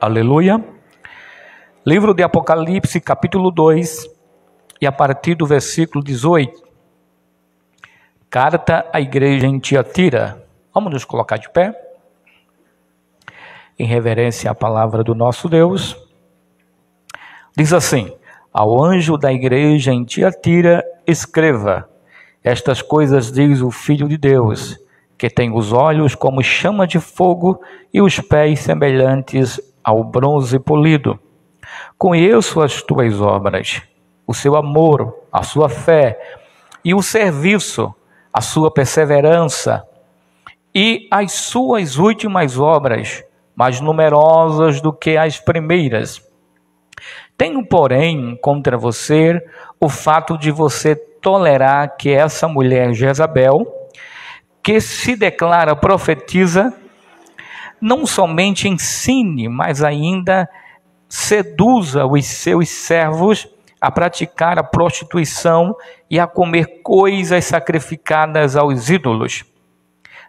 Aleluia. Livro de Apocalipse, capítulo 2, e a partir do versículo 18. Carta à igreja em Tiatira. Vamos nos colocar de pé, em reverência à palavra do nosso Deus. Diz assim: ao anjo da igreja em Tiatira, escreva: estas coisas diz o Filho de Deus, que tem os olhos como chama de fogo e os pés semelhantes ao bronze polido. Conheço as tuas obras, o seu amor, a sua fé e o serviço, a sua perseverança e as suas últimas obras, mais numerosas do que as primeiras. Tenho, porém, contra você o fato de você tolerar que essa mulher Jezabel, que se declara profetiza, não somente ensine, mas ainda seduza os seus servos a praticar a prostituição e a comer coisas sacrificadas aos ídolos.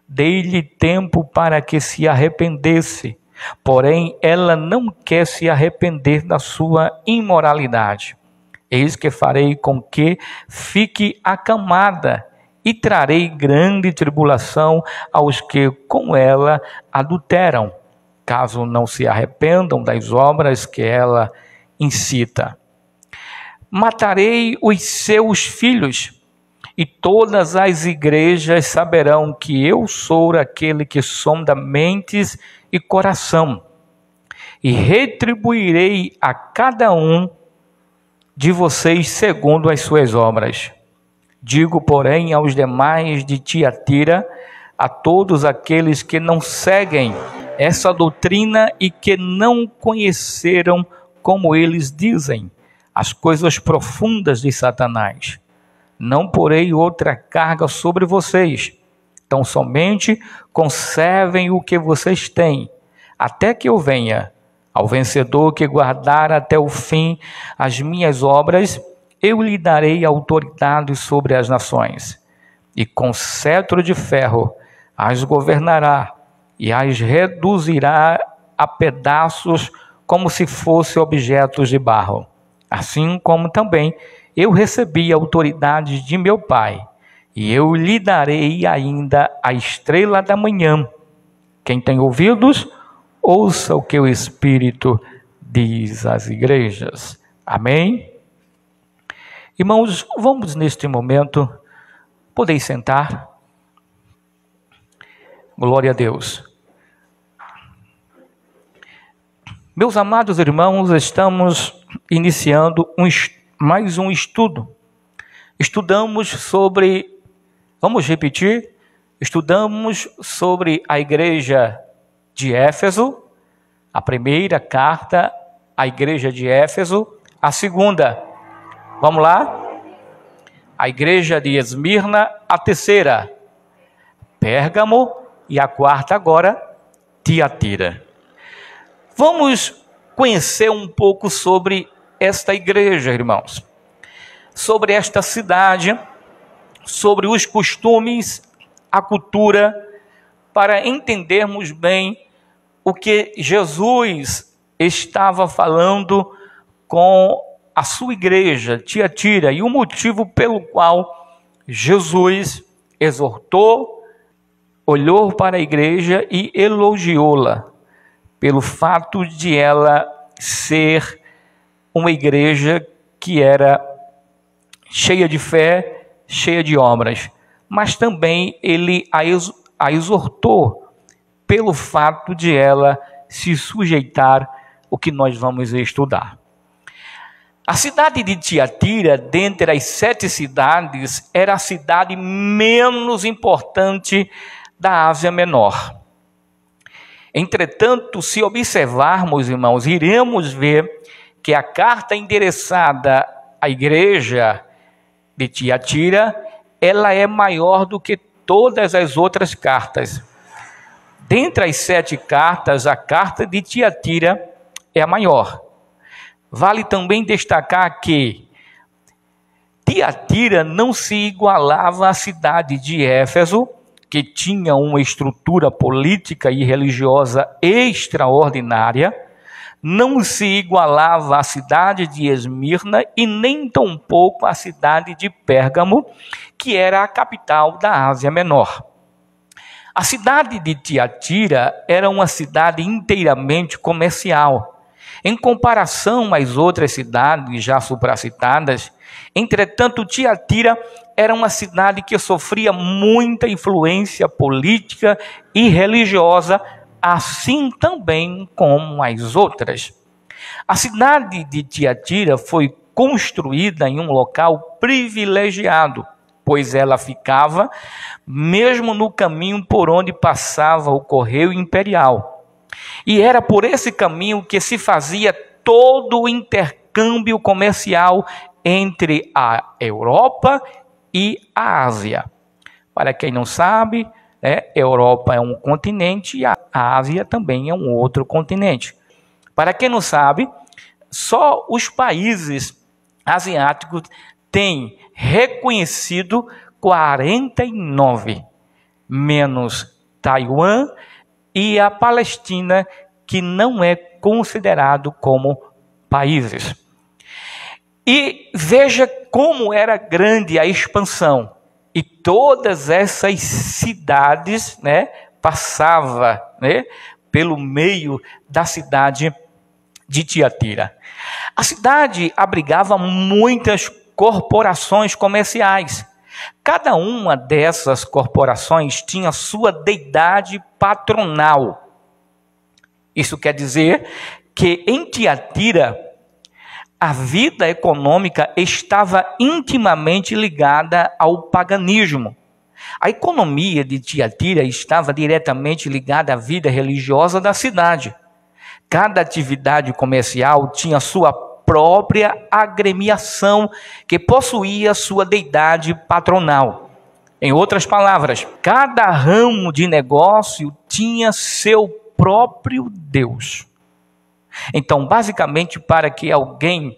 Dei-lhe tempo para que se arrependesse, porém ela não quer se arrepender da sua imoralidade. Eis que farei com que fique acamada e trarei grande tribulação aos que com ela adulteram, caso não se arrependam das obras que ela incita. Matarei os seus filhos, e todas as igrejas saberão que eu sou aquele que sonda mentes e coração, e retribuirei a cada um de vocês segundo as suas obras. Digo, porém, aos demais de Tiatira, a todos aqueles que não seguem essa doutrina e que não conheceram, como eles dizem, as coisas profundas de Satanás: não porei outra carga sobre vocês, tão somente conservem o que vocês têm, até que eu venha. Ao vencedor que guardar até o fim as minhas obras, eu lhe darei autoridade sobre as nações, e com cetro de ferro as governará, e as reduzirá a pedaços como se fossem objetos de barro. Assim como também eu recebi a autoridade de meu Pai, e eu lhe darei ainda a estrela da manhã. Quem tem ouvidos, ouça o que o Espírito diz às igrejas. Amém? Irmãos, vamos neste momento, podeis sentar. Glória a Deus. Meus amados irmãos, estamos iniciando mais um estudo. Estudamos sobre, vamos repetir, estudamos sobre a igreja de Éfeso, a primeira carta à igreja de Éfeso, a segunda, vamos lá? A igreja de Esmirna, a terceira, Pérgamo, e a quarta agora, Tiatira. Vamos conhecer um pouco sobre esta igreja, irmãos, sobre esta cidade, sobre os costumes, a cultura, para entendermos bem o que Jesus estava falando com a sua igreja, Tiatira, e o motivo pelo qual Jesus exortou, olhou para a igreja e elogiou-la, pelo fato de ela ser uma igreja que era cheia de fé, cheia de obras, mas também ele a exortou pelo fato de ela se sujeitar o que nós vamos estudar. A cidade de Tiatira, dentre as 7 cidades, era a cidade menos importante da Ásia Menor. Entretanto, se observarmos, irmãos, iremos ver que a carta endereçada à igreja de Tiatira, ela é maior do que todas as outras cartas. Dentre as 7 cartas, a carta de Tiatira é a maior. Vale também destacar que Tiatira não se igualava à cidade de Éfeso, que tinha uma estrutura política e religiosa extraordinária, não se igualava à cidade de Esmirna e nem tampouco à cidade de Pérgamo, que era a capital da Ásia Menor. A cidade de Tiatira era uma cidade inteiramente comercial. Em comparação às outras cidades já supracitadas, entretanto, Tiatira era uma cidade que sofria muita influência política e religiosa, assim também como as outras. A cidade de Tiatira foi construída em um local privilegiado, pois ela ficava mesmo no caminho por onde passava o correio imperial. E era por esse caminho que se fazia todo o intercâmbio comercial entre a Europa e a Ásia. Para quem não sabe, Europa é um continente e a Ásia também é um outro continente. Para quem não sabe, só os países asiáticos têm reconhecido 49, menos Taiwan e a Palestina, que não é considerado como países. E veja como era grande a expansão. E todas essas cidades, passavam, pelo meio da cidade de Tiatira. A cidade abrigava muitas corporações comerciais. Cada uma dessas corporações tinha sua deidade patronal. Isso quer dizer que em Tiatira a vida econômica estava intimamente ligada ao paganismo. A economia de Tiatira estava diretamente ligada à vida religiosa da cidade. Cada atividade comercial tinha sua própria agremiação, que possuía sua deidade patronal. Em outras palavras, cada ramo de negócio tinha seu próprio Deus. Então, basicamente, para que alguém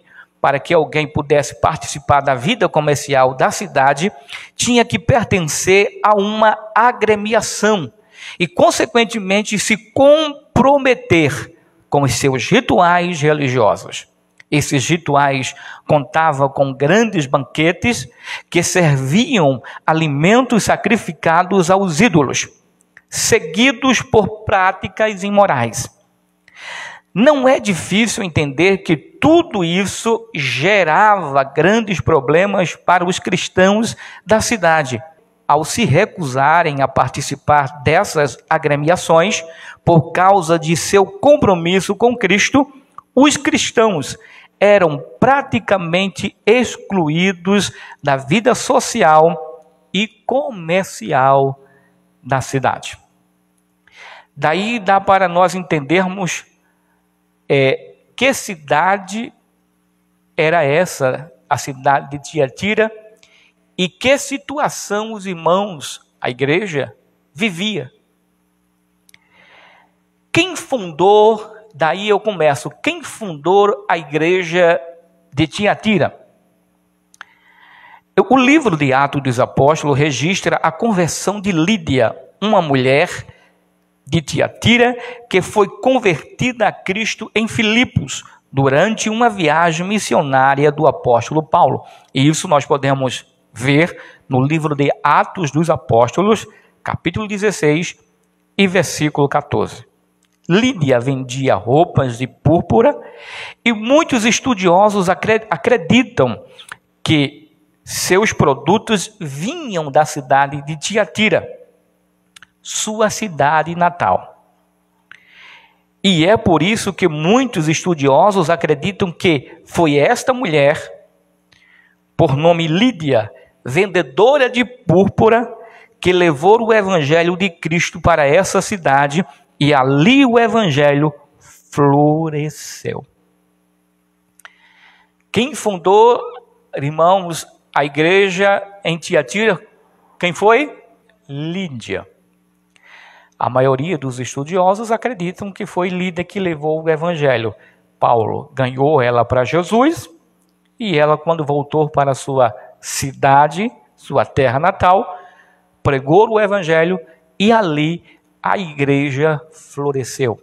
pudesse participar da vida comercial da cidade, tinha que pertencer a uma agremiação e, consequentemente, se comprometer com os seus rituais religiosos. Esses rituais contavam com grandes banquetes que serviam alimentos sacrificados aos ídolos, seguidos por práticas imorais. Não é difícil entender que tudo isso gerava grandes problemas para os cristãos da cidade. Ao se recusarem a participar dessas agremiações por causa de seu compromisso com Cristo, os cristãos eram praticamente excluídos da vida social e comercial da cidade. Daí dá para nós entendermos que cidade era essa, a cidade de Tiatira, e que situação os irmãos, a igreja, vivia. Quem fundou, daí eu começo, quem fundou a igreja de Tiatira? O livro de Atos dos Apóstolos registra a conversão de Lídia, uma mulher de Tiatira que foi convertida a Cristo em Filipos durante uma viagem missionária do apóstolo Paulo. E isso nós podemos ver no livro de Atos dos Apóstolos, capítulo 16 e versículo 14. Lídia vendia roupas de púrpura e muitos estudiosos acreditam que seus produtos vinham da cidade de Tiatira, sua cidade natal. E é por isso que muitos estudiosos acreditam que foi esta mulher, por nome Lídia, vendedora de púrpura, que levou o evangelho de Cristo para essa cidade, e ali o evangelho floresceu. Quem fundou, irmãos, a igreja em Tiatira? Quem foi? Lídia. A maioria dos estudiosos acreditam que foi Lídia que levou o evangelho. Paulo ganhou ela para Jesus, e ela, quando voltou para sua cidade, sua terra natal, pregou o evangelho, e ali a igreja floresceu.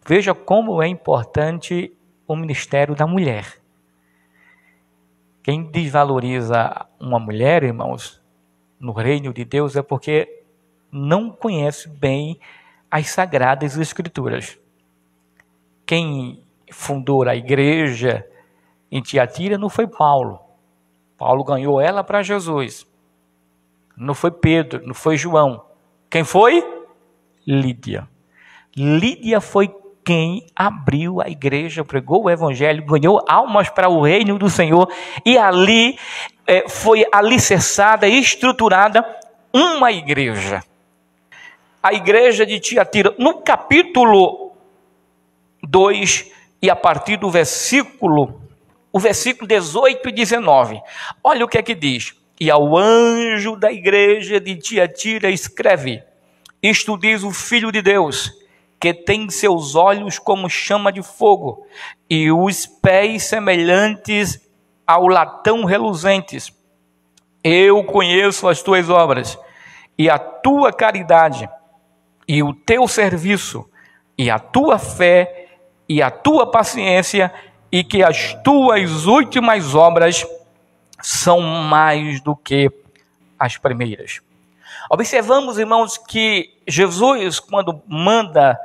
Veja como é importante o ministério da mulher. Quem desvaloriza uma mulher, irmãos, no reino de Deus é porque não conhece bem as Sagradas Escrituras. Quem fundou a igreja em Tiatira não foi Paulo. Paulo ganhou ela para Jesus. Não foi Pedro, não foi João. Quem foi? Lídia. Lídia foi quem abriu a igreja, pregou o evangelho, ganhou almas para o reino do Senhor, e ali foi alicerçada e estruturada uma igreja. A igreja de Tiatira, no capítulo 2, e a partir do versículo 18 e 19, olha o que é que diz. E ao anjo da igreja de Tiatira escreve: isto diz o Filho de Deus, que tem seus olhos como chama de fogo, e os pés semelhantes ao latão reluzentes. Eu conheço as tuas obras, e a tua caridade, e o teu serviço, e a tua fé, e a tua paciência, e que as tuas últimas obras são mais do que as primeiras. Observamos, irmãos, que Jesus, quando manda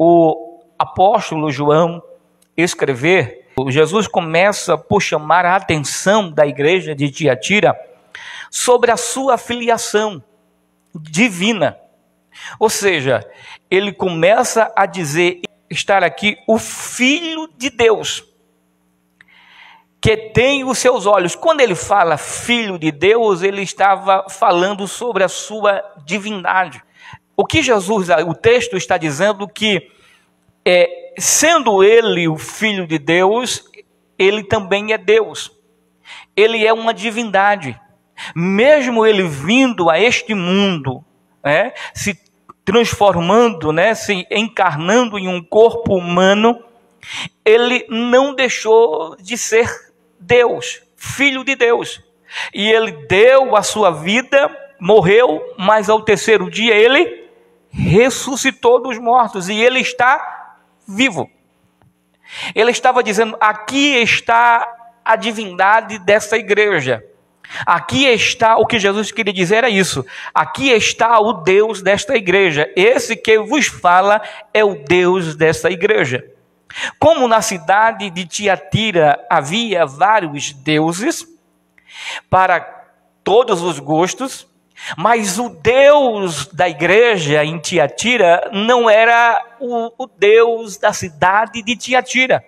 o apóstolo João escrever, Jesus começa por chamar a atenção da igreja de Tiatira sobre a sua filiação divina. Ou seja, ele começa a dizer, estar aqui o Filho de Deus, que tem os seus olhos. Quando ele fala Filho de Deus, ele estava falando sobre a sua divindade. O que Jesus, o texto está dizendo que, sendo ele o Filho de Deus, ele também é Deus. Ele é uma divindade. Mesmo ele vindo a este mundo, se transformando, se encarnando em um corpo humano, ele não deixou de ser Deus, Filho de Deus. E ele deu a sua vida, morreu, mas ao terceiro dia ele ressuscitou dos mortos, e ele está vivo. Ele estava dizendo, aqui está a divindade dessa igreja. Aqui está, o que Jesus queria dizer era isso. Aqui está o Deus desta igreja. Esse que vos fala é o Deus desta igreja. Como na cidade de Tiatira havia vários deuses para todos os gostos, mas o Deus da igreja em Tiatira não era o Deus da cidade de Tiatira.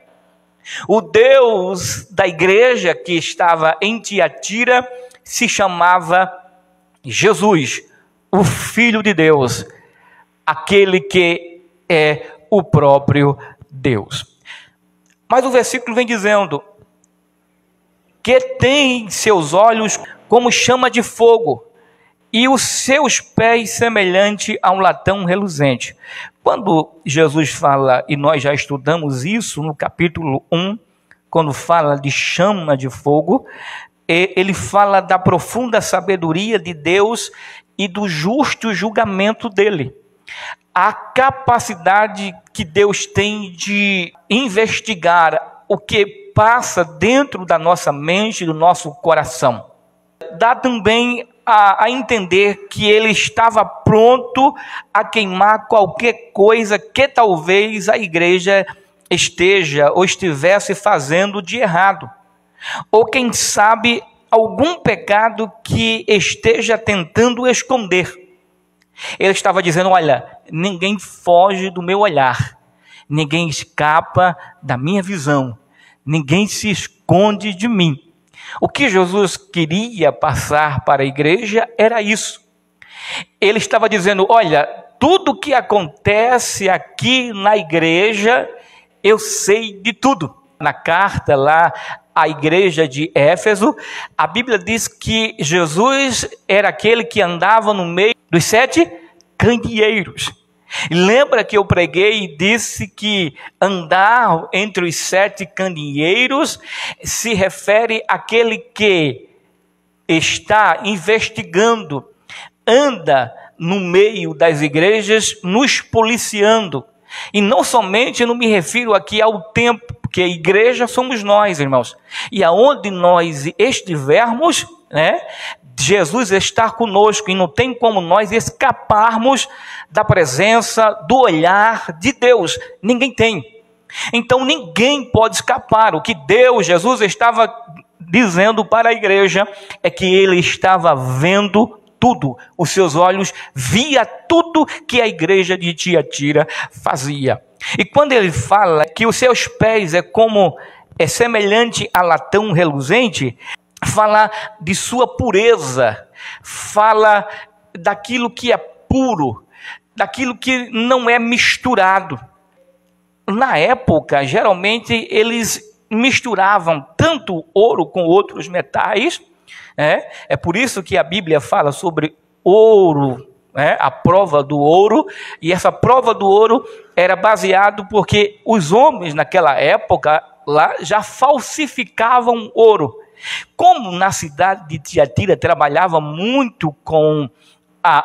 O Deus da igreja que estava em Tiatira se chamava Jesus, o Filho de Deus, aquele que é o próprio Deus. Mas o versículo vem dizendo que tem seus olhos como chama de fogo e os seus pés semelhante a um latão reluzente. Quando Jesus fala, e nós já estudamos isso no capítulo 1, quando fala de chama de fogo, ele fala da profunda sabedoria de Deus e do justo julgamento dele. A capacidade que Deus tem de investigar o que passa dentro da nossa mente, do nosso coração. Dá também a entender que ele estava pronto a queimar qualquer coisa que talvez a igreja esteja ou estivesse fazendo de errado. Ou quem sabe algum pecado que esteja tentando esconder. Ele estava dizendo, olha, ninguém foge do meu olhar, ninguém escapa da minha visão, ninguém se esconde de mim. O que Jesus queria passar para a igreja era isso. Ele estava dizendo, olha, tudo que acontece aqui na igreja, eu sei de tudo. Na carta lá à igreja de Éfeso, a Bíblia diz que Jesus era aquele que andava no meio dos 7 candeeiros. Lembra que eu preguei e disse que andar entre os 7 candeeiros se refere àquele que está investigando, anda no meio das igrejas, nos policiando, E não somente, eu não me refiro aqui ao templo, porque a igreja somos nós, irmãos. E aonde nós estivermos, né, Jesus está conosco, e não tem como nós escaparmos da presença, do olhar de Deus. Ninguém tem. Então ninguém pode escapar. O que Deus, Jesus estava dizendo para a igreja é que ele estava vendo tudo. Os seus olhos via tudo que a igreja de Tiatira fazia. E quando ele fala que os seus pés é semelhante a latão reluzente, fala de sua pureza, fala daquilo que é puro, daquilo que não é misturado. Na época, geralmente, eles misturavam tanto ouro com outros metais. É por isso que a Bíblia fala sobre ouro, a prova do ouro. E essa prova do ouro era baseado porque os homens naquela época lá já falsificavam ouro. Como na cidade de Tiatira trabalhava muito com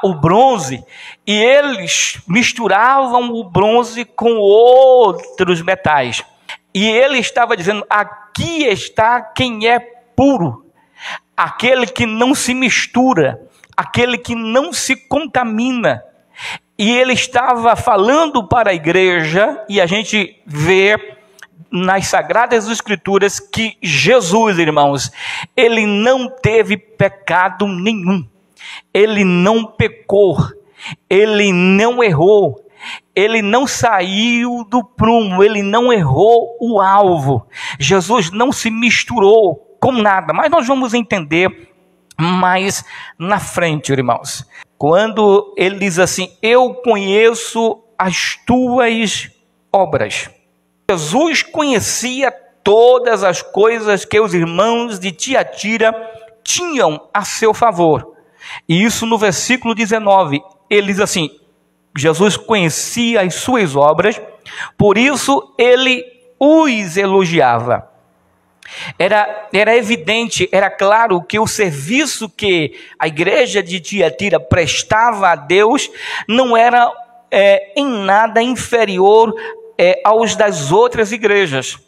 o bronze, e eles misturavam o bronze com outros metais. E ele estava dizendo: aqui está quem é puro, aquele que não se mistura, aquele que não se contamina. E ele estava falando para a igreja, e a gente vê nas Sagradas Escrituras que Jesus, irmãos, ele não teve pecado nenhum. Ele não pecou, ele não errou, ele não saiu do prumo, ele não errou o alvo. Jesus não se misturou com nada, mas nós vamos entender mais na frente, irmãos. Quando ele diz assim: eu conheço as tuas obras. Jesus conhecia todas as coisas que os irmãos de Tiatira tinham a seu favor. E isso no versículo 19, ele diz assim: Jesus conhecia as suas obras, por isso ele os elogiava. Era evidente, era claro que o serviço que a igreja de Tiatira prestava a Deus não era em nada inferior aos das outras igrejas,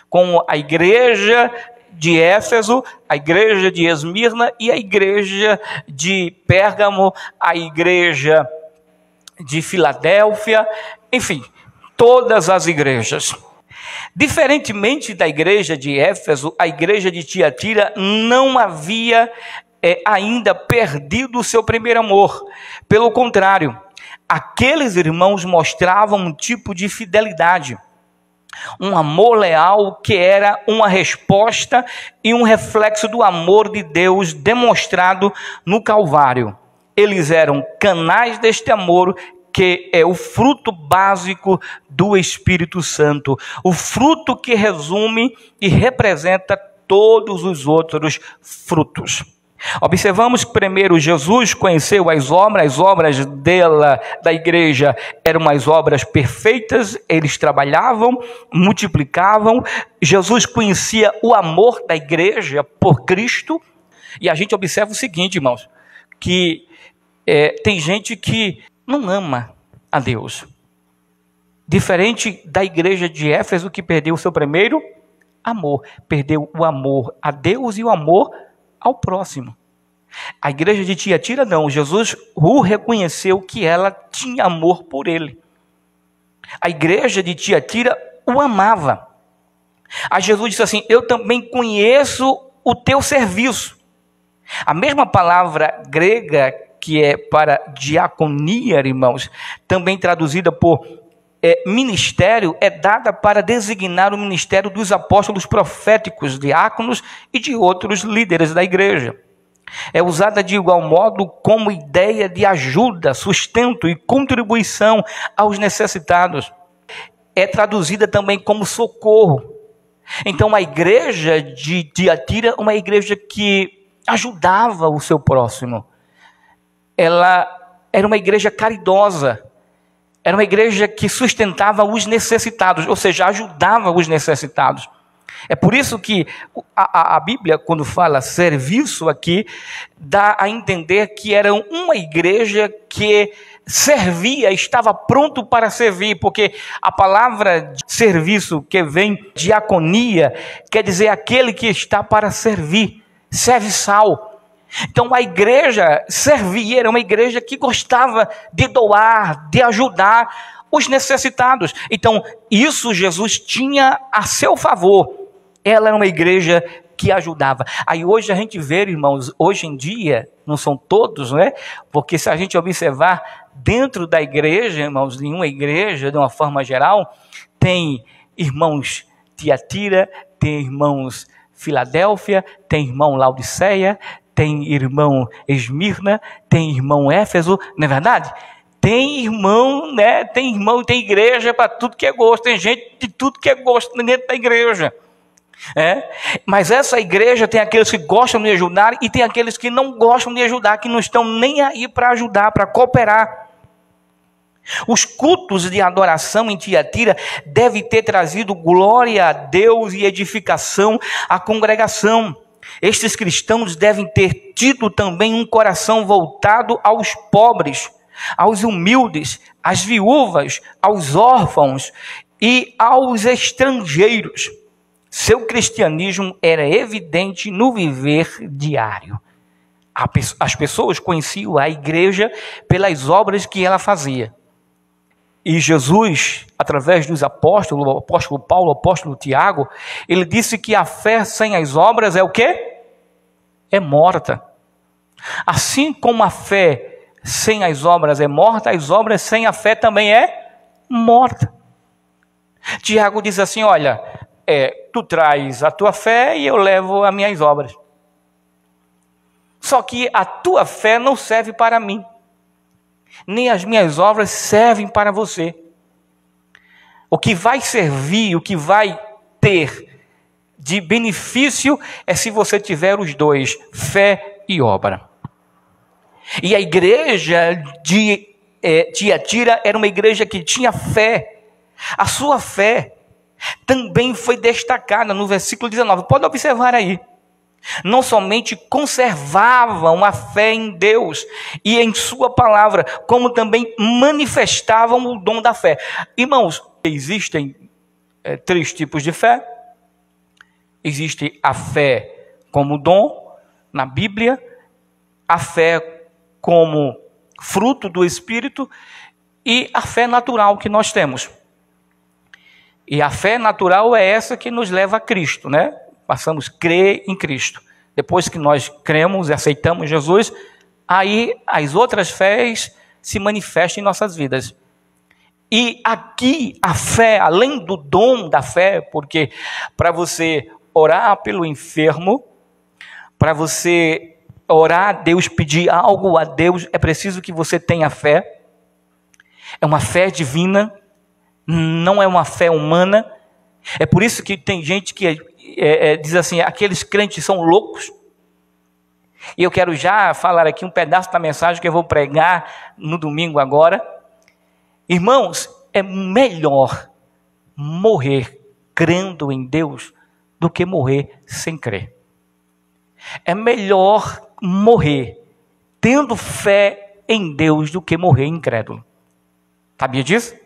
como a igreja de Éfeso, a igreja de Esmirna e a igreja de Pérgamo, a igreja de Filadélfia, enfim, todas as igrejas. Diferentemente da igreja de Éfeso, a igreja de Tiatira não havia ainda perdido o seu primeiro amor. Pelo contrário, aqueles irmãos mostravam um tipo de fidelidade, um amor leal que era uma resposta e um reflexo do amor de Deus demonstrado no Calvário. Eles eram canais deste amor, que é o fruto básico do Espírito Santo, o fruto que resume e representa todos os outros frutos. Observamos que primeiro Jesus conheceu as obras da igreja eram as obras perfeitas, eles trabalhavam, multiplicavam. Jesus conhecia o amor da igreja por Cristo, e a gente observa o seguinte, irmãos, que tem gente que não ama a Deus. Diferente da igreja de Éfeso, que perdeu o seu primeiro amor, perdeu o amor a Deus e o amor ao próximo. A igreja de Tiatira não, Jesus o reconheceu que ela tinha amor por ele. A igreja de Tiatira o amava. A Jesus disse assim: eu também conheço o teu serviço. A mesma palavra grega que é para diaconia, irmãos, também traduzida por ministério, é dada para designar o ministério dos apóstolos proféticos, diáconos e de outros líderes da igreja. É usada de igual modo como ideia de ajuda, sustento e contribuição aos necessitados. É traduzida também como socorro. Então a igreja de Tiatira, uma igreja que ajudava o seu próximo. Ela era uma igreja caridosa. Era uma igreja que sustentava os necessitados, ou seja, ajudava os necessitados. É por isso que a Bíblia, quando fala serviço aqui, dá a entender que era uma igreja que servia, estava pronto para servir, porque a palavra de serviço que vem diaconia quer dizer aquele que está para servir, serviçal. Então a igreja servia, era uma igreja que gostava de doar, de ajudar os necessitados. Então isso Jesus tinha a seu favor. Ela era uma igreja que ajudava. Aí hoje a gente vê, irmãos, hoje em dia, não são todos, né? Porque se a gente observar dentro da igreja, irmãos, em uma igreja, de uma forma geral, tem irmãos Tiatira, tem irmãos Filadélfia, tem irmão Laodiceia, tem irmão Esmirna, tem irmão Éfeso, não é verdade? Tem irmão, né? Tem irmão, tem igreja para tudo que é gosto, tem gente de tudo que é gosto dentro da igreja. Mas essa igreja tem aqueles que gostam de ajudar e tem aqueles que não gostam de ajudar, que não estão nem aí para ajudar, para cooperar. Os cultos de adoração em Tiatira devem ter trazido glória a Deus e edificação à congregação. Estes cristãos devem ter tido também um coração voltado aos pobres, aos humildes, às viúvas, aos órfãos e aos estrangeiros. Seu cristianismo era evidente no viver diário. As pessoas conheciam a igreja pelas obras que ela fazia. E Jesus, através dos apóstolos, o apóstolo Paulo, o apóstolo Tiago, ele disse que a fé sem as obras é o quê? É morta. Assim como a fé sem as obras é morta, as obras sem a fé também é morta. Tiago diz assim, olha, tu traz a tua fé e eu levo as minhas obras. Só que a tua fé não serve para mim, nem as minhas obras servem para você. O que vai servir, o que vai ter de benefício é se você tiver os dois, fé e obra. E a igreja de Tiatira era uma igreja que tinha fé. A sua fé também foi destacada no versículo 19. Pode observar aí. Não somente conservavam a fé em Deus e em sua palavra, como também manifestavam o dom da fé. Irmãos, existem 3 tipos de fé. Existe a fé como dom na Bíblia, a fé como fruto do Espírito e a fé natural que nós temos. E a fé natural é essa que nos leva a Cristo, né? Passamos a crer em Cristo. Depois que nós cremos e aceitamos Jesus, aí as outras fés se manifestam em nossas vidas. E aqui a fé, além do dom da fé, porque para você orar pelo enfermo, para você orar a Deus, pedir algo a Deus, é preciso que você tenha fé. É uma fé divina, não é uma fé humana. É por isso que tem gente que diz assim, aqueles crentes são loucos. E eu quero já falar aqui um pedaço da mensagem que eu vou pregar no domingo agora. Irmãos, é melhor morrer crendo em Deus do que morrer sem crer. É melhor morrer tendo fé em Deus do que morrer incrédulo. Sabia disso?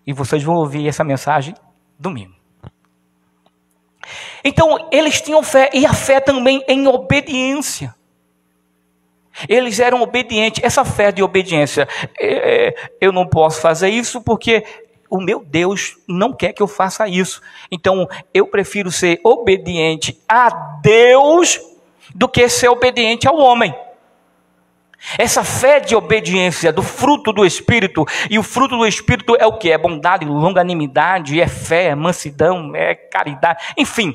E vocês vão ouvir essa mensagem domingo. Então, eles tinham fé, e a fé também em obediência. Eles eram obedientes. Essa fé de obediência, eu não posso fazer isso porque o meu Deus não quer que eu faça isso. Então, eu prefiro ser obediente a Deus do que ser obediente ao homem. Essa fé de obediência do fruto do Espírito, e o fruto do Espírito é o que? É bondade, longanimidade, é fé, é mansidão, é caridade, enfim.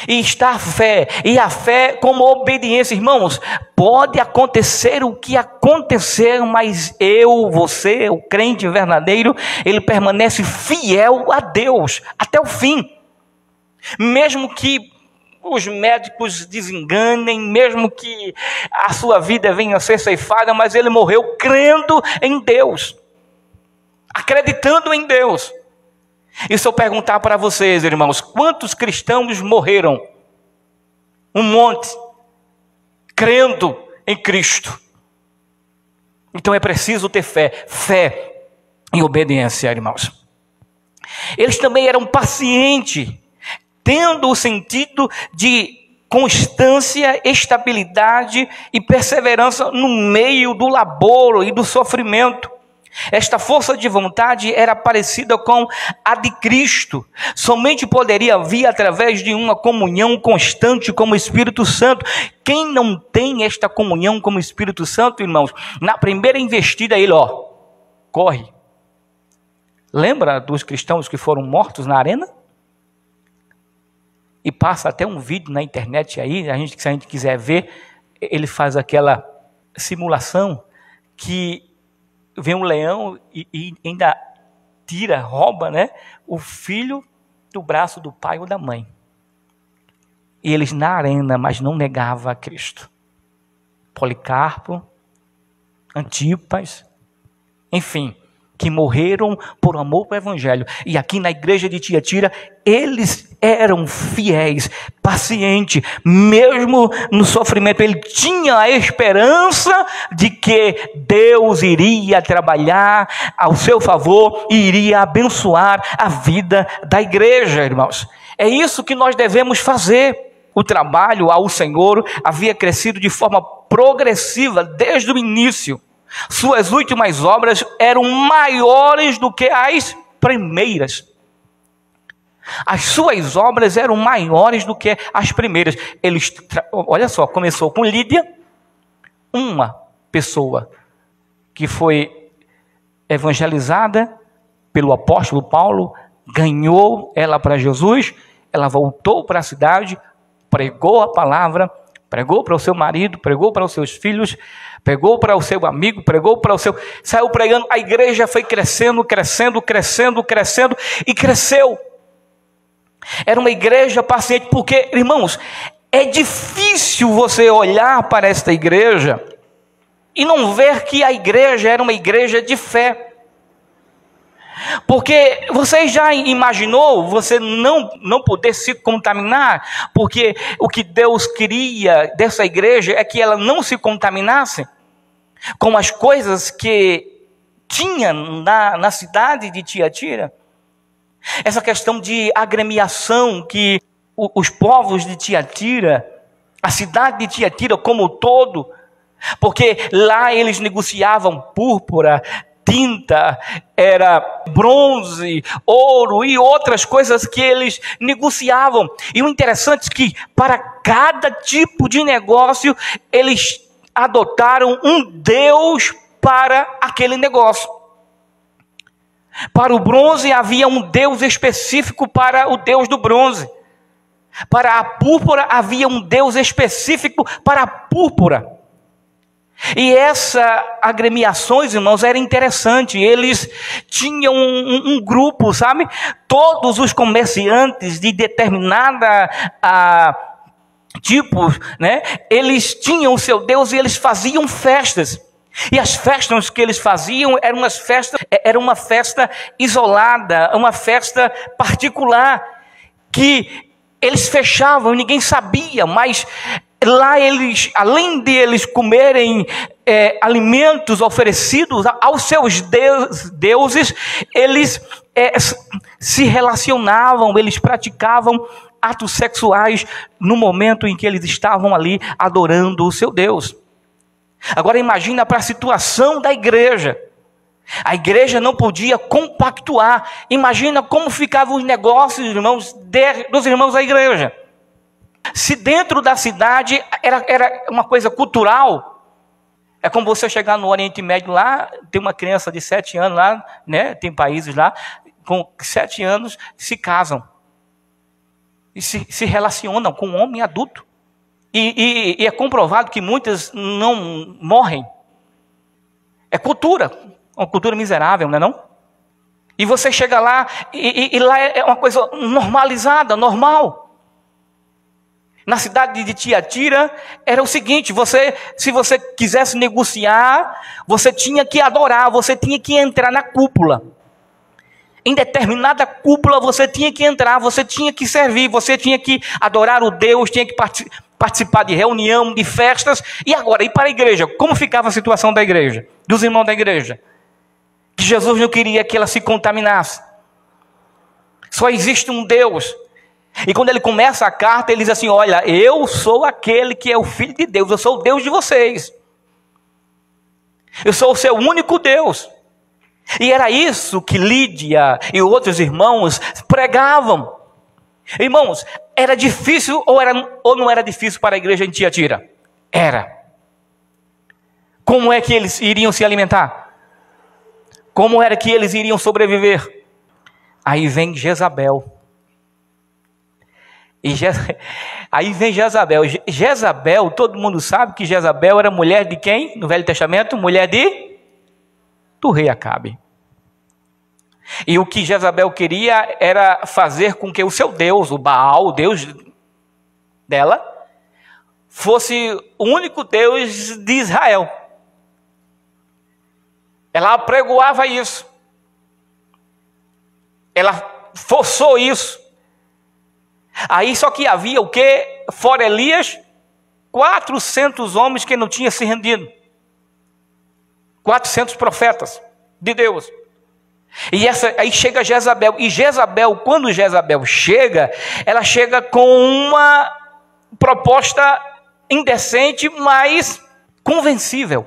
E está a fé, e a fé como obediência. Irmãos, pode acontecer o que acontecer, mas você, o crente verdadeiro, ele permanece fiel a Deus até o fim. Mesmo que os médicos desenganem, mesmo que a sua vida venha a ser ceifada, mas ele morreu crendo em Deus, acreditando em Deus. E se eu perguntar para vocês, irmãos, quantos cristãos morreram? Um monte, crendo em Cristo. Então é preciso ter fé e obediência, irmãos. Eles também eram pacientes, tendo o sentido de constância, estabilidade e perseverança no meio do laboro e do sofrimento. Esta força de vontade era parecida com a de Cristo. Somente poderia vir através de uma comunhão constante com o Espírito Santo. Quem não tem esta comunhão com o Espírito Santo, irmãos, na primeira investida ele, corre. Lembra dos cristãos que foram mortos na arena? E passa até um vídeo na internet aí, se a gente quiser ver, ele faz aquela simulação que vem um leão e ainda rouba, né, o filho do braço do pai ou da mãe. E eles na arena, mas não negavam a Cristo. Policarpo, Antipas, enfim, que morreram por amor para o Evangelho. E aqui na igreja de Tiatira, eles eram fiéis, pacientes, mesmo no sofrimento. Ele tinha a esperança de que Deus iria trabalhar ao seu favor e iria abençoar a vida da igreja, irmãos. É isso que nós devemos fazer. O trabalho ao Senhor havia crescido de forma progressiva desde o início. Suas últimas obras eram maiores do que as primeiras. As suas obras eram maiores do que as primeiras. Olha só, começou com Lídia, uma pessoa que foi evangelizada pelo apóstolo Paulo, ganhou ela para Jesus, ela voltou para a cidade, pregou a palavra, pregou para o seu marido, pregou para os seus filhos, pregou para o seu amigo, pregou para o seu... Saiu pregando, a igreja foi crescendo e cresceu. Era uma igreja paciente, porque, irmãos, é difícil você olhar para esta igreja e não ver que a igreja era uma igreja de fé. Porque você já imaginou você não poder se contaminar? Porque o que Deus queria dessa igreja é que ela não se contaminasse com as coisas que tinha na cidade de Tiatira. Essa questão de agremiação que os povos de Tiatira, a cidade de Tiatira como um todo, porque lá eles negociavam púrpura, tinta, era bronze, ouro e outras coisas que eles negociavam. E o interessante é que para cada tipo de negócio eles adotaram um Deus para aquele negócio. Para o bronze havia um Deus específico para o Deus do bronze. Para a púrpura havia um Deus específico para a púrpura. E essa agremiações, irmãos, era interessante. Eles tinham um grupo, sabe? Todos os comerciantes de determinada tipos, né? Eles tinham o seu Deus e eles faziam festas. E as festas que eles faziam era uma festa isolada, uma festa particular, que eles fechavam e ninguém sabia, mas lá eles, além de eles comerem alimentos oferecidos aos seus deuses, eles se relacionavam, eles praticavam atos sexuais no momento em que eles estavam ali adorando o seu Deus. Agora imagina para a situação da igreja. A igreja não podia compactuar. Imagina como ficavam os negócios, irmãos, dos irmãos da igreja. Se dentro da cidade era uma coisa cultural, é como você chegar no Oriente Médio lá, tem uma criança de 7 anos lá, né? Tem países lá, com 7 anos se casam. E se relacionam com um homem adulto. E é comprovado que muitas não morrem. É cultura, uma cultura miserável, não é não? E você chega lá, e lá é uma coisa normalizada, normal. Na cidade de Tiatira, era o seguinte, se você quisesse negociar, você tinha que adorar, você tinha que entrar na cúpula. Em determinada cúpula você tinha que entrar, você tinha que servir, você tinha que adorar o Deus, tinha que participar de reunião, de festas. E agora, ir para a igreja? Como ficava a situação da igreja? Dos irmãos da igreja? Que Jesus não queria que ela se contaminasse. Só existe um Deus. E quando ele começa a carta, ele diz assim: olha, eu sou aquele que é o Filho de Deus, eu sou o Deus de vocês. Eu sou o seu único Deus. E era isso que Lídia e outros irmãos pregavam. Irmãos, era difícil ou não era difícil para a igreja em Tiatira? Era. Como é que eles iriam se alimentar? Como era que eles iriam sobreviver? Aí vem Jezabel. Aí vem Jezabel. Jezabel, todo mundo sabe que Jezabel era mulher de quem? No Velho Testamento? Mulher do rei Acabe. E o que Jezabel queria era fazer com que o seu Deus, o Baal, o Deus dela, fosse o único Deus de Israel. Ela apregoava isso. Ela forçou isso. Aí só que havia o quê? Fora Elias, 400 homens que não tinham se rendido. 400 profetas de Deus. E aí chega Jezabel. E Jezabel, quando Jezabel chega, ela chega com uma proposta indecente, mas convencível.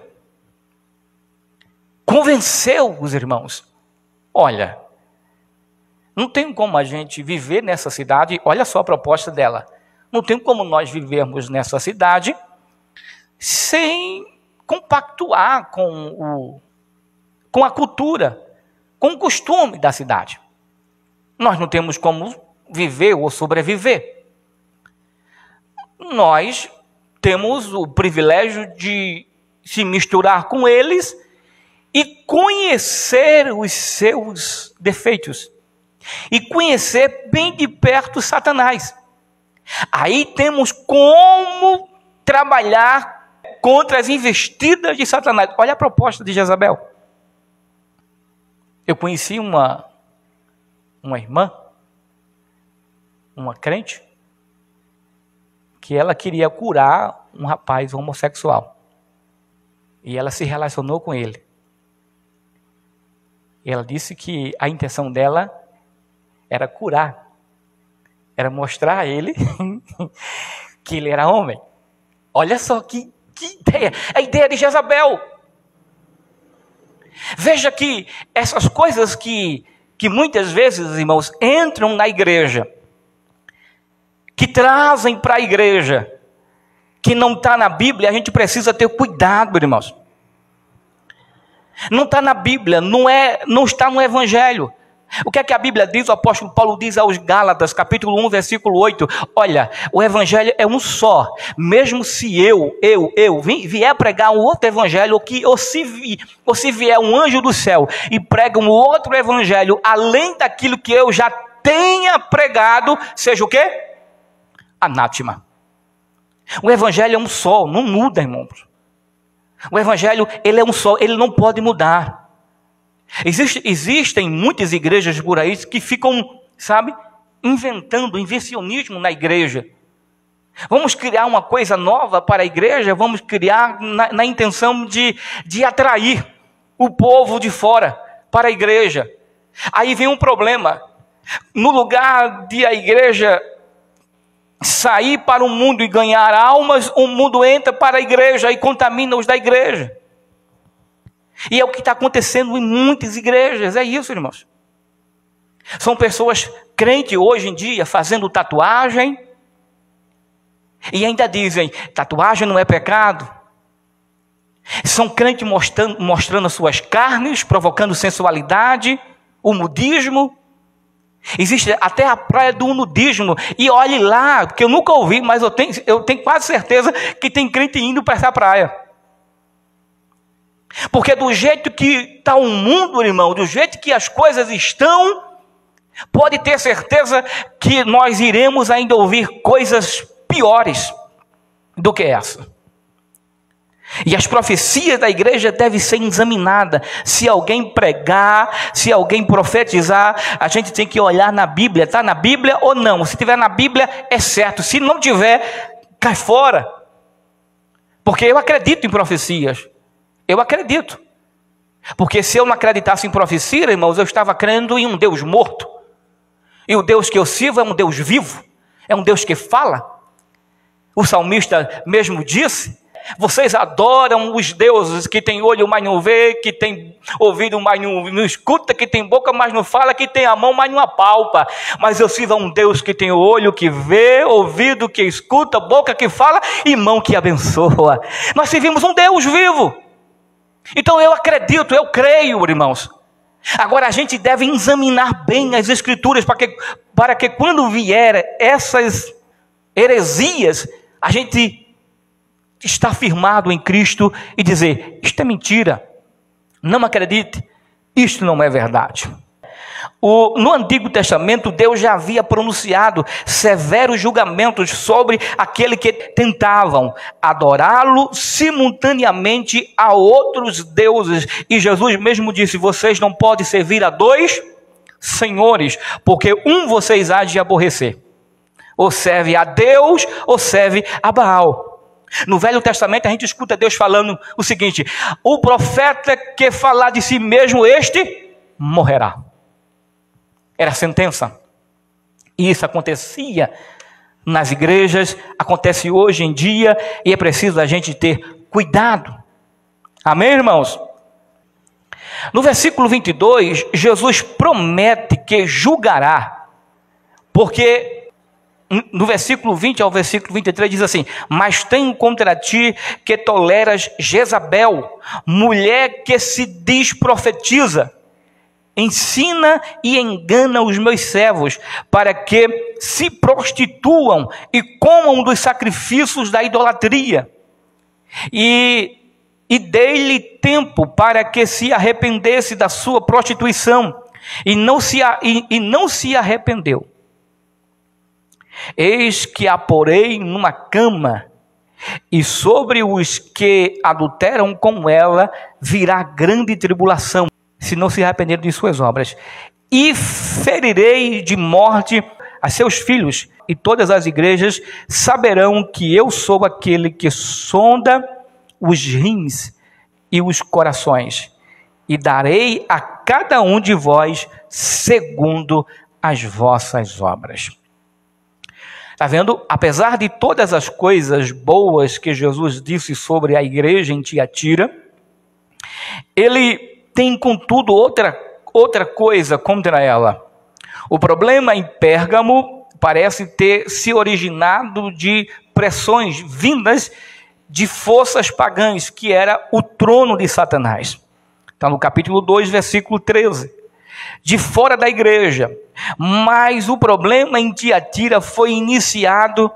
Convenceu os irmãos. Olha, não tem como a gente viver nessa cidade. Olha só a proposta dela. Não tem como nós vivermos nessa cidade sem compactuar com a cultura, com o costume da cidade. Nós não temos como viver ou sobreviver. Nós temos o privilégio de se misturar com eles e conhecer os seus defeitos. E conhecer bem de perto Satanás. Aí temos como trabalhar contra as investidas de Satanás. Olha a proposta de Jezabel. Eu conheci uma irmã, uma crente, que ela queria curar um rapaz homossexual. E ela se relacionou com ele. E ela disse que a intenção dela era curar. Era mostrar a ele que ele era homem. Olha só que ideia. A ideia de Jezabel. Veja que essas coisas que muitas vezes, irmãos, entram na igreja, que trazem para a igreja, que não está na Bíblia, a gente precisa ter cuidado, irmãos. Não está na Bíblia, não está no Evangelho. O que é que a Bíblia diz? O apóstolo Paulo diz aos Gálatas, capítulo 1, versículo 8. Olha, o Evangelho é um só. Mesmo se eu vier pregar um outro Evangelho, ou se vier um anjo do céu e prega um outro Evangelho, além daquilo que eu já tenha pregado, seja o quê? Anátema. O Evangelho é um só, não muda, irmãos. O Evangelho, ele é um só, ele não pode mudar. Existem muitas igrejas por aí que ficam, inventando invencionismo na igreja. Vamos criar uma coisa nova para a igreja, vamos criar na intenção de atrair o povo de fora para a igreja. Aí vem um problema. No lugar de a igreja sair para o mundo e ganhar almas, o mundo entra para a igreja e contamina os da igreja. E é o que está acontecendo em muitas igrejas, é isso, irmãos. São pessoas crentes hoje em dia fazendo tatuagem e ainda dizem, tatuagem não é pecado. São crentes mostrando as suas carnes, provocando sensualidade, o nudismo. Existe até a praia do nudismo. E olhe lá, porque eu nunca ouvi, mas eu tenho quase certeza que tem crente indo para essa praia. Porque do jeito que está o mundo, irmão, do jeito que as coisas estão, pode ter certeza que nós iremos ainda ouvir coisas piores do que essa. E as profecias da igreja devem ser examinadas. Se alguém pregar, se alguém profetizar, a gente tem que olhar na Bíblia. Está na Bíblia ou não? Se tiver na Bíblia, é certo. Se não tiver, cai fora. Porque eu acredito em profecias. Eu acredito. Porque se eu não acreditasse em profecia, irmãos, eu estava crendo em um Deus morto. E o Deus que eu sirvo é um Deus vivo. É um Deus que fala. O salmista mesmo disse: vocês adoram os deuses que tem olho, mas não vê, que tem ouvido, mas não escuta, que tem boca, mas não fala, que tem a mão, mas não apalpa. Mas eu sirvo a um Deus que tem olho que vê, ouvido que escuta, boca que fala e mão que abençoa. Nós servimos um Deus vivo. Então eu acredito, eu creio, irmãos. Agora a gente deve examinar bem as Escrituras para que quando vier essas heresias, a gente está firmado em Cristo e dizer: isto é mentira, não acredite, isto não é verdade. No Antigo Testamento, Deus já havia pronunciado severos julgamentos sobre aquele que tentavam adorá-lo simultaneamente a outros deuses. E Jesus mesmo disse: vocês não podem servir a dois senhores, porque um vocês há de aborrecer. Ou serve a Deus, ou serve a Baal. No Velho Testamento a gente escuta Deus falando o seguinte: o profeta que falar de si mesmo, este morrerá. Era sentença. E isso acontecia nas igrejas, acontece hoje em dia, e é preciso a gente ter cuidado. Amém, irmãos? No versículo 22, Jesus promete que julgará, porque no versículo 20 ao versículo 23 diz assim: mas tenho contra ti que toleras Jezabel, mulher que se diz profetiza, ensina e engana os meus servos, para que se prostituam e comam dos sacrifícios da idolatria. E dei-lhe tempo para que se arrependesse da sua prostituição, e não se arrependeu. Eis que a porei numa cama, e sobre os que adulteram com ela virá grande tribulação, se não se arrependerem de suas obras. E ferirei de morte a seus filhos, e todas as igrejas saberão que eu sou aquele que sonda os rins e os corações, e darei a cada um de vós segundo as vossas obras. Está vendo? Apesar de todas as coisas boas que Jesus disse sobre a igreja em Tiatira, ele tem, contudo, outra coisa contra ela. O problema em Pérgamo parece ter se originado de pressões vindas de forças pagãs, que era o trono de Satanás. Está no capítulo 2, versículo 13. De fora da igreja. Mas o problema em Tiatira foi iniciado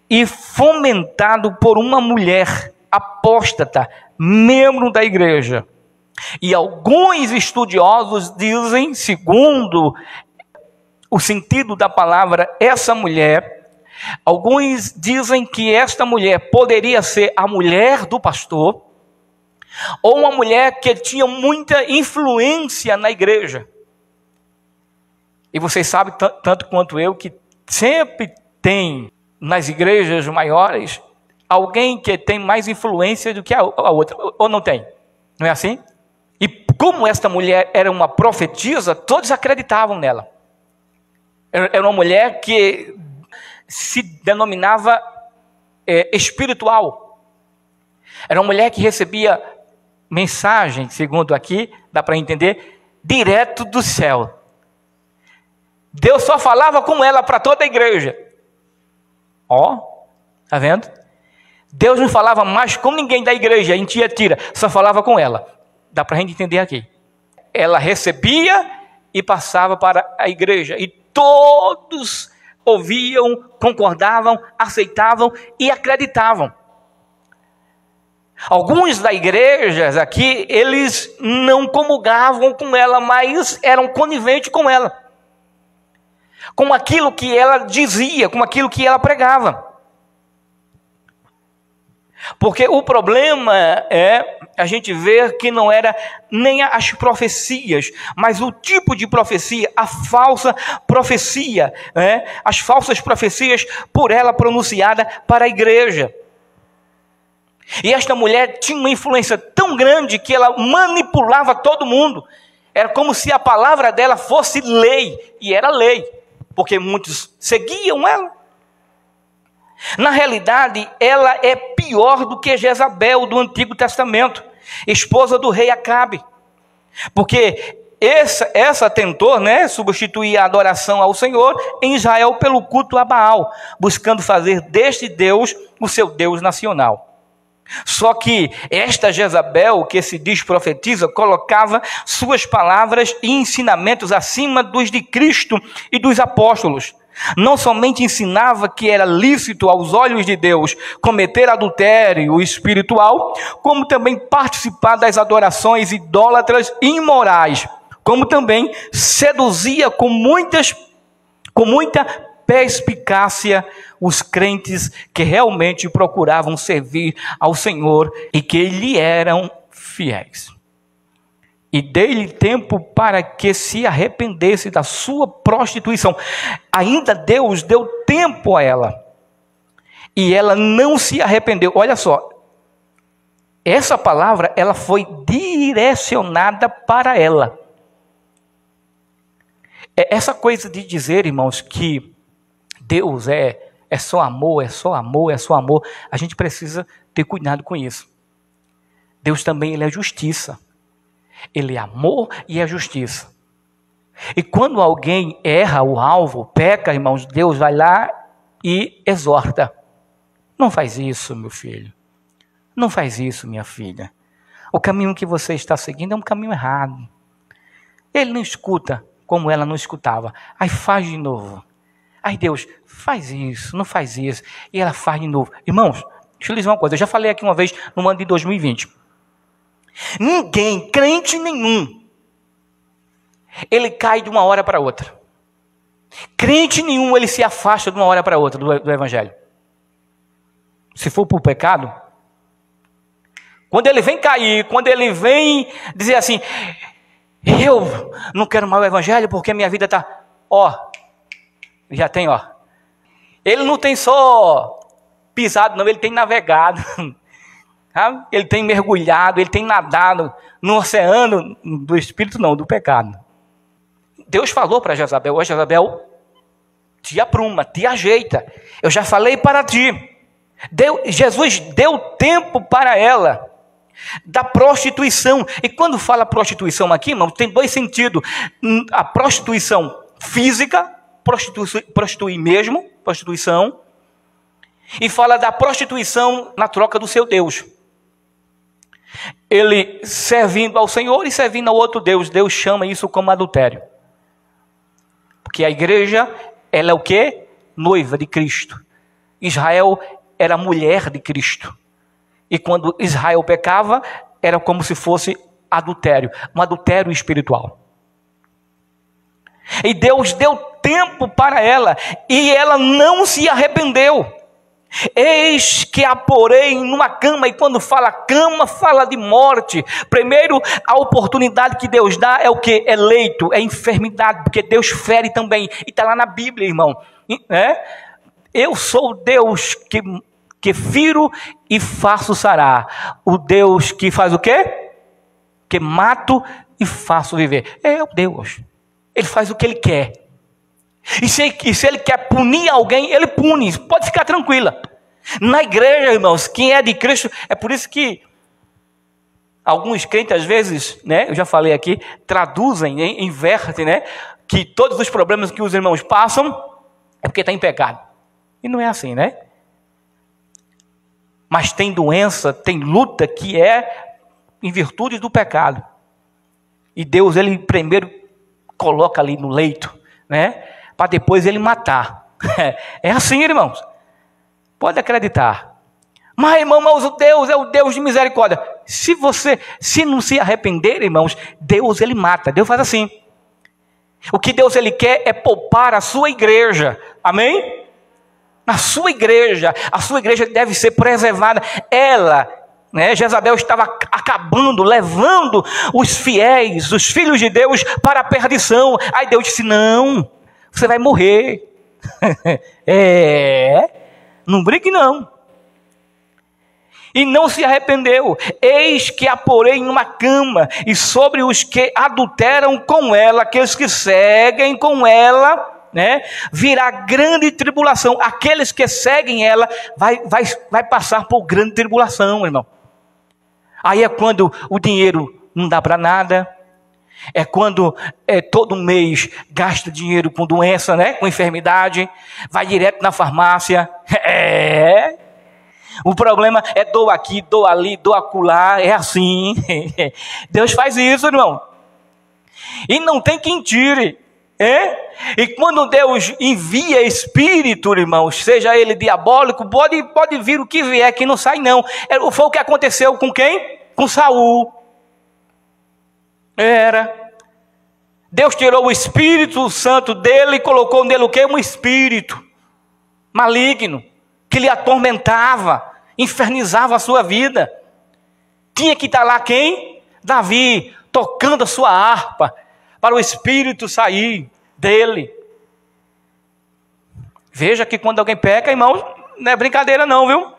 e fomentado por uma mulher apóstata, membro da igreja. E alguns estudiosos dizem, segundo o sentido da palavra essa mulher, alguns dizem que esta mulher poderia ser a mulher do pastor, ou uma mulher que tinha muita influência na igreja. E vocês sabem, tanto quanto eu, que sempre tem nas igrejas maiores alguém que tem mais influência do que a outra, ou não tem? Não é assim? E como esta mulher era uma profetisa, todos acreditavam nela. Era uma mulher que se denominava espiritual. Era uma mulher que recebia mensagem, segundo aqui, dá para entender, direto do céu. Deus só falava com ela para toda a igreja. Tá vendo? Deus não falava mais com ninguém da igreja em Tiatira, só falava com ela. Dá para a gente entender aqui. Ela recebia e passava para a igreja, e todos ouviam, concordavam, aceitavam e acreditavam. Alguns da igreja aqui, eles não comungavam com ela, mas eram coniventes com ela, com aquilo que ela dizia, com aquilo que ela pregava. Porque o problema é a gente vê que não era nem as profecias, mas o tipo de profecia, a falsa profecia, né? As falsas profecias por ela pronunciada para a igreja. E esta mulher tinha uma influência tão grande que ela manipulava todo mundo. Era como se a palavra dela fosse lei, e era lei, porque muitos seguiam ela. Na realidade, ela é pior do que Jezabel do Antigo Testamento, esposa do rei Acabe. Porque essa tentou, né, substituir a adoração ao Senhor em Israel pelo culto a Baal, buscando fazer deste Deus o seu Deus nacional. Só que esta Jezabel, que se diz profetiza, colocava suas palavras e ensinamentos acima dos de Cristo e dos apóstolos. Não somente ensinava que era lícito aos olhos de Deus cometer adultério espiritual, como também participar das adorações idólatras e imorais, como também seduzia com muita perspicácia os crentes que realmente procuravam servir ao Senhor e que lhe eram fiéis. E dei-lhe tempo para que se arrependesse da sua prostituição. Ainda Deus deu tempo a ela. E ela não se arrependeu. Olha só. Essa palavra, ela foi direcionada para ela. Essa coisa de dizer, irmãos, que Deus é só amor, é só amor, é só amor. A gente precisa ter cuidado com isso. Deus também, ele é justiça. Ele é amor e é justiça. E quando alguém erra o alvo, peca, irmãos, Deus vai lá e exorta. Não faz isso, meu filho. Não faz isso, minha filha. O caminho que você está seguindo é um caminho errado. Ele não escuta como ela não escutava. Aí faz de novo. Aí Deus, faz isso, não faz isso. E ela faz de novo. Irmãos, deixa eu lhes dizer uma coisa. Eu já falei aqui uma vez no ano de 2020. Ninguém, crente nenhum, ele cai de uma hora para outra. Crente nenhum, ele se afasta de uma hora para outra do evangelho. Se for por pecado, quando ele vem cair, quando ele vem dizer assim, eu não quero mais o evangelho porque minha vida está, já tem, ele não tem só pisado não, ele tem navegado. Ele tem mergulhado, ele tem nadado no oceano do espírito, não, do pecado. Deus falou para Jezabel, Jezabel, te apruma, te ajeita. Eu já falei para ti. Jesus deu tempo para ela da prostituição. E quando fala prostituição aqui, irmão, tem dois sentidos. A prostituição física, prostituir mesmo, prostituição. E fala da prostituição na troca do seu Deus. Ele servindo ao Senhor e servindo ao outro Deus. Deus chama isso como adultério. Porque a igreja, ela é o quê? Noiva de Cristo. Israel era mulher de Cristo. E quando Israel pecava, era como se fosse adultério. Um adultério espiritual. E Deus deu tempo para ela. E ela não se arrependeu. Eis que a porei numa cama, e quando fala cama, fala de morte. Primeiro, a oportunidade que Deus dá é o que? É leito, é enfermidade, porque Deus fere também, e está lá na Bíblia, irmão. Eu sou o Deus que firo e faço sarar. O Deus que faz o quê? Que mato e faço viver. É o Deus, ele faz o que ele quer. E se ele quer punir alguém, ele pune, pode ficar tranquila. Na igreja, irmãos, quem é de Cristo, é por isso que alguns crentes às vezes, né, eu já falei aqui, traduzem, invertem, né, que todos os problemas que os irmãos passam é porque está em pecado. E não é assim, né? Mas tem doença, tem luta que é em virtude do pecado. E Deus, ele primeiro coloca ali no leito, né, para depois ele matar. É assim, irmãos. Pode acreditar. Mas, irmãos, o Deus é o Deus de misericórdia. Se não se arrepender, irmãos, Deus, ele mata. Deus faz assim. O que Deus, ele quer é poupar a sua igreja. Amém? A sua igreja deve ser preservada. Ela né? Jezabel estava acabando, levando os fiéis, os filhos de Deus, para a perdição. Aí Deus disse: não, você vai morrer. Não brinque não. E não se arrependeu. Eis que a porei em uma cama, e sobre os que adulteram com ela, aqueles que seguem com ela, né, virá grande tribulação. Aqueles que seguem ela vai passar por grande tribulação, irmão. Aí é quando o dinheiro não dá para nada. É quando todo mês gasta dinheiro com doença, né, com enfermidade. Vai direto na farmácia. O problema é doa aqui, doa ali, doa acolá. É assim. Deus faz isso, irmão. E não tem quem tire. E quando Deus envia espírito, irmãos, seja ele diabólico, pode vir o que vier, que não sai não. Foi o que aconteceu com quem? Com Saul. Deus tirou o Espírito Santo dele e colocou nele o quê? Um espírito maligno, que lhe atormentava, infernizava a sua vida. Tinha que estar lá quem? Davi, tocando a sua harpa, para o espírito sair dele. Veja que quando alguém peca, irmãos, não é brincadeira não, viu?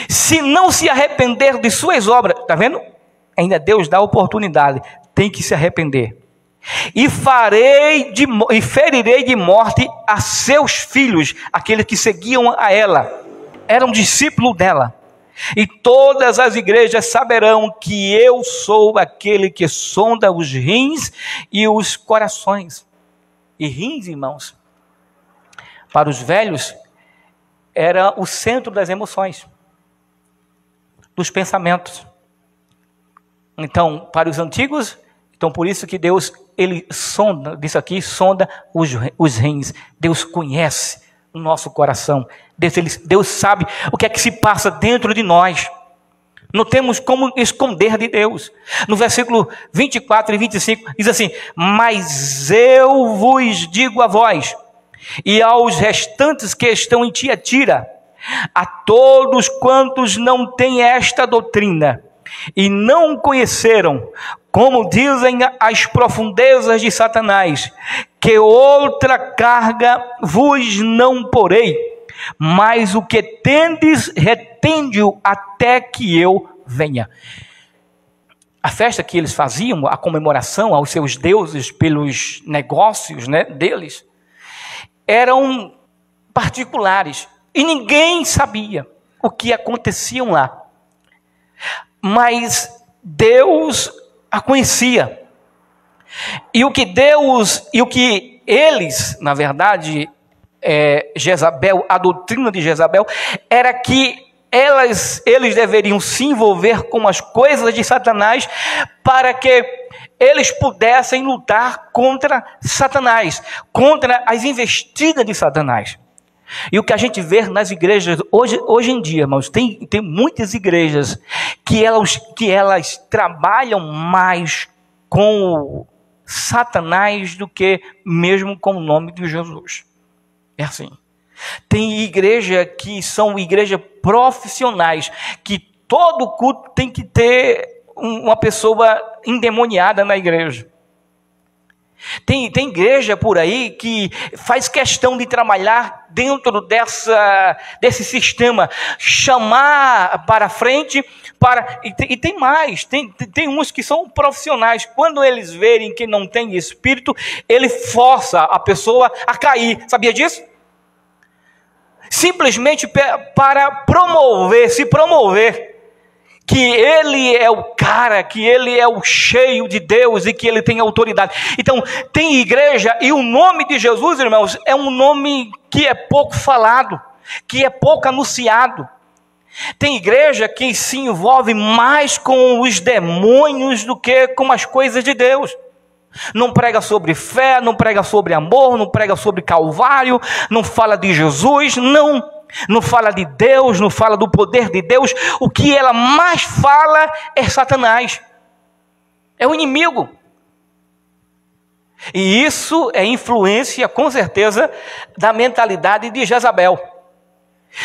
Se não se arrepender de suas obras, está vendo? Ainda Deus dá oportunidade, tem que se arrepender. E ferirei de morte a seus filhos, aqueles que seguiam a ela, eram discípulos dela. E todas as igrejas saberão que eu sou aquele que sonda os rins e os corações. E rins, irmãos, para os velhos, era o centro das emoções, dos pensamentos. Então, para os antigos, então por isso que Deus, ele sonda, disso aqui, sonda os rins. Deus conhece o nosso coração. Deus sabe o que é que se passa dentro de nós. Não temos como esconder de Deus. No versículo 24 e 25, diz assim: mas eu vos digo a vós, e aos restantes que estão em Tiatira, a todos quantos não têm esta doutrina, e não conheceram, como dizem as profundezas de Satanás, que outra carga vos não porei, mas o que tendes, retende-o até que eu venha. A festa que eles faziam, a comemoração aos seus deuses pelos negócios, né, deles, eram particulares, e ninguém sabia o que aconteciam lá. Mas Deus a conhecia. E o que eles, na verdade, Jezabel, a doutrina de Jezabel, era que eles deveriam se envolver com as coisas de Satanás para que eles pudessem lutar contra Satanás, contra as investidas de Satanás. E o que a gente vê nas igrejas hoje em dia, irmãos, tem muitas igrejas que elas trabalham mais com Satanás do que mesmo com o nome de Jesus. É assim. Tem igreja que são igrejas profissionais, que todo culto tem que ter uma pessoa endemoniada na igreja. Tem igreja por aí que faz questão de trabalhar dentro desse sistema, chamar para frente, e tem mais, tem uns que são profissionais. Quando eles verem que não tem espírito, ele força a pessoa a cair. Sabia disso? Simplesmente para se promover, que ele é o cara, que ele é o cheio de Deus e que ele tem autoridade. Então, tem igreja, e o nome de Jesus, irmãos, é um nome que é pouco falado, que é pouco anunciado. Tem igreja que se envolve mais com os demônios do que com as coisas de Deus. Não prega sobre fé, não prega sobre amor, não prega sobre Calvário, não fala de Jesus, não fala de Deus, não fala do poder de Deus. O que ela mais fala é Satanás, é o inimigo. E isso é influência, com certeza, da mentalidade de Jezabel.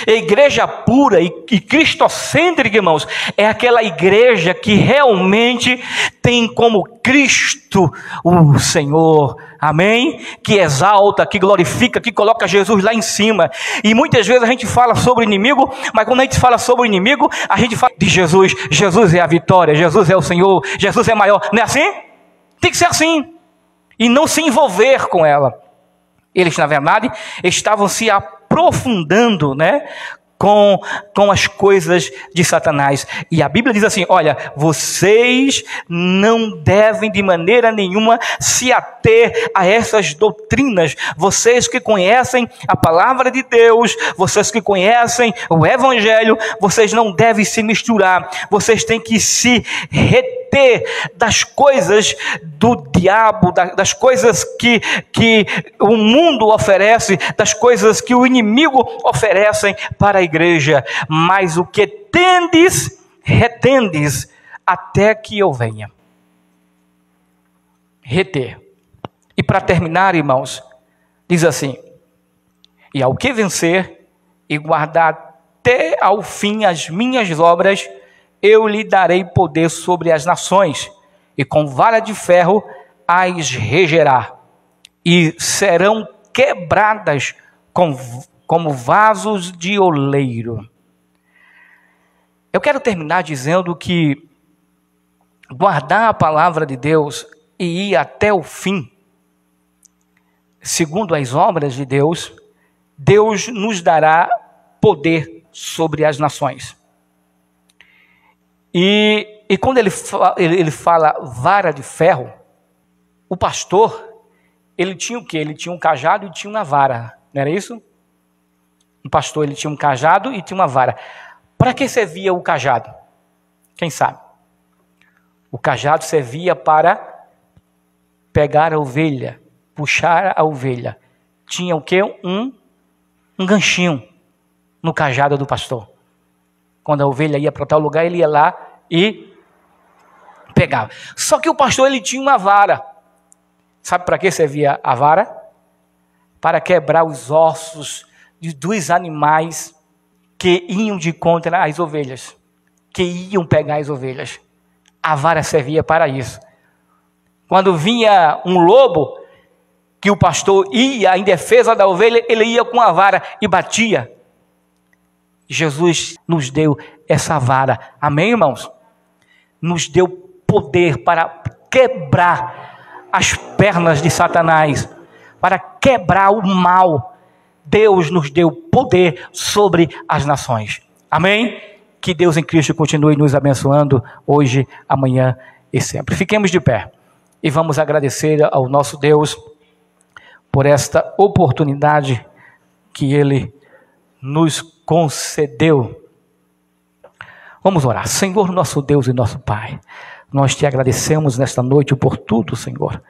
A igreja pura e cristocêntrica, irmãos, é aquela igreja que realmente tem como Cristo o Senhor, amém? Que exalta, que glorifica, que coloca Jesus lá em cima. E muitas vezes a gente fala sobre o inimigo, mas quando a gente fala sobre o inimigo, a gente fala de Jesus. Jesus é a vitória, Jesus é o Senhor, Jesus é maior. Não é assim? Tem que ser assim. E não se envolver com ela. Eles, na verdade, estavam se aprofundando, né, com as coisas de Satanás. E a Bíblia diz assim: olha, vocês não devem de maneira nenhuma se ater a essas doutrinas. Vocês que conhecem a palavra de Deus, vocês que conhecem o Evangelho, vocês não devem se misturar. Vocês têm que se reter das coisas do diabo, das coisas que o mundo oferece, das coisas que o inimigo oferecem para a igreja. Mas o que tendes, retendes até que eu venha. Reter. E para terminar, irmãos, diz assim: e ao que vencer e guardar até ao fim as minhas obras, eu lhe darei poder sobre as nações, e com vara de ferro as regerá, e serão quebradas como vasos de oleiro. Eu quero terminar dizendo que guardar a palavra de Deus e ir até o fim, segundo as obras de Deus, Deus nos dará poder sobre as nações. E quando ele fala vara de ferro, o pastor, ele tinha o quê? Ele tinha um cajado e tinha uma vara, não era isso? O pastor, ele tinha um cajado e tinha uma vara. Para que servia o cajado? Quem sabe? O cajado servia para pegar a ovelha, puxar a ovelha. Tinha o quê? Um ganchinho no cajado do pastor. Quando a ovelha ia para tal lugar, ele ia lá e pegava. Só que o pastor, ele tinha uma vara. Sabe para que servia a vara? Para quebrar os ossos dos animais que iam de contra as ovelhas, que iam pegar as ovelhas. A vara servia para isso. Quando vinha um lobo, que o pastor ia em defesa da ovelha, ele ia com a vara e batia. Jesus nos deu essa vara, amém, irmãos? Nos deu poder para quebrar as pernas de Satanás, para quebrar o mal. Deus nos deu poder sobre as nações, amém? Que Deus em Cristo continue nos abençoando hoje, amanhã e sempre. Fiquemos de pé e vamos agradecer ao nosso Deus por esta oportunidade que Ele nos concedeu. Vamos orar. Senhor, nosso Deus e nosso Pai, nós te agradecemos nesta noite por tudo, Senhor.